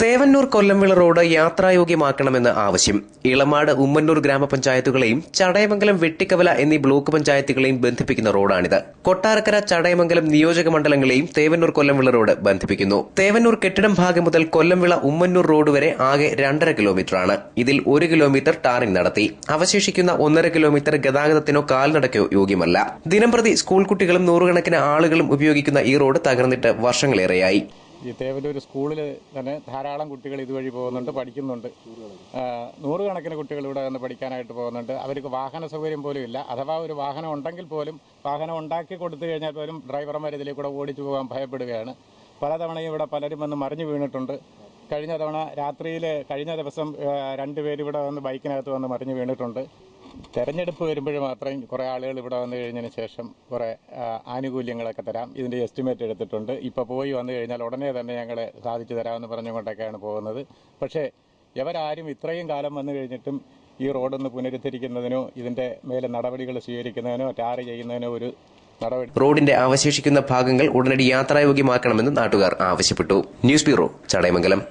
Thevannur കൊല്ലംവിള road യാത്രായോഗ്യമാക്കണമെന്ന് ആവശ്യം. ഇളമാട് ഉമ്മന്നൂർ ഗ്രാമപഞ്ചായത്തുകളെയും ചടയമംഗലം വെട്ടിക്കവല എന്നീ block പഞ്ചായത്തുകളെയും ബന്ധിപ്പിക്കുന്ന റോഡാണിത്. കൊട്ടാരക്കര ചടയമംഗലം നിയോജക മണ്ഡലങ്ങളെയും തേവന്നൂർ കൊല്ലംവിള റോഡ് ബന്ധിപ്പിക്കുന്നു. തേവന്നൂർ കെട്ടിടം ഭാഗം മുതൽ കൊല്ലംവിള ഉമ്മന്നൂർ റോഡ് വരെ ആകെ 2.5 കിലോമീറ്ററാണ്. ഇതിൽ 1 കിലോമീറ്റർ ടാറിംഗ് നടത്തി. അവശേഷിക്കുന്ന 1.5 കിലോമീറ്റർ ഗതാഗതത്തിനോ കാൽനടക്കോ യോഗ്യമല്ല. ദിനംപ്രതി സ്കൂൾ കുട്ടികളും നൂറുകണക്കിന് ആളുകളും ഉപയോഗിക്കുന്ന ഈ റോഡ് തകർന്നിട്ട് വർഷങ്ങളേറെയായി. ഈ തേവല്ലൂർ സ്കൂളിൽ തന്നെ ധാരാളം കുട്ടികൾ ഇതുവഴി പോകുന്നുണ്ട്, പഠിക്കുന്നുണ്ട്. നൂറുകണക്കിന് കുട്ടികൾ ഇവിടെ വന്ന് പഠിക്കാനായിട്ട് പോകുന്നുണ്ട്. അവർക്ക് വാഹന സൗകര്യം പോലും ഇല്ല. അഥവാ ഒരു വാഹനം ഉണ്ടെങ്കിൽ പോലും വാഹനം ഉണ്ടാക്കി കൊടുത്തു കഴിഞ്ഞാൽ പോലും ഡ്രൈവർമാർ ഇതിലേക്ക് കൂടെ ഓടിച്ചു പോകാൻ ഭയപ്പെടുകയാണ്. പലതവണയും ഇവിടെ പലരും വന്ന് മറിഞ്ഞു വീണിട്ടുണ്ട്. കഴിഞ്ഞ ദിവസം 2 പേര് ഇവിടെ വന്ന് ബൈക്കിനകത്ത് വന്ന് മറിഞ്ഞു വീണിട്ടുണ്ട്. തെരഞ്ഞെടുപ്പ് വരുമ്പോൾ മാത്രം കുറേ ആളുകൾ ഇവിടെ വന്നു കഴിഞ്ഞതിന് ശേഷം കുറേ ആനുകൂല്യങ്ങളൊക്കെ തരാം, ഇതിൻ്റെ എസ്റ്റിമേറ്റ് എടുത്തിട്ടുണ്ട്. ഇപ്പോൾ പോയി വന്നു കഴിഞ്ഞാൽ ഉടനെ തന്നെ ഞങ്ങളെ സാധിച്ചു തരാമെന്ന് പറഞ്ഞുകൊണ്ടൊക്കെയാണ് പോകുന്നത്. പക്ഷേ ഇവരാരും ഇത്രയും കാലം വന്നു കഴിഞ്ഞിട്ടും ഈ റോഡൊന്ന് പുനരുദ്ധരിക്കുന്നതിനോ ഇതിൻ്റെ മേലെ നടപടികൾ സ്വീകരിക്കുന്നതിനോ ടാർ ചെയ്യുന്നതിനോ ഒരു നടപടി. റോഡിന്റെ അവശേഷിക്കുന്ന ഭാഗങ്ങൾ ഉടനടി യാത്രായോഗ്യമാക്കണമെന്ന് നാട്ടുകാർ ആവശ്യപ്പെട്ടു. News bureau, Chadayamangalam.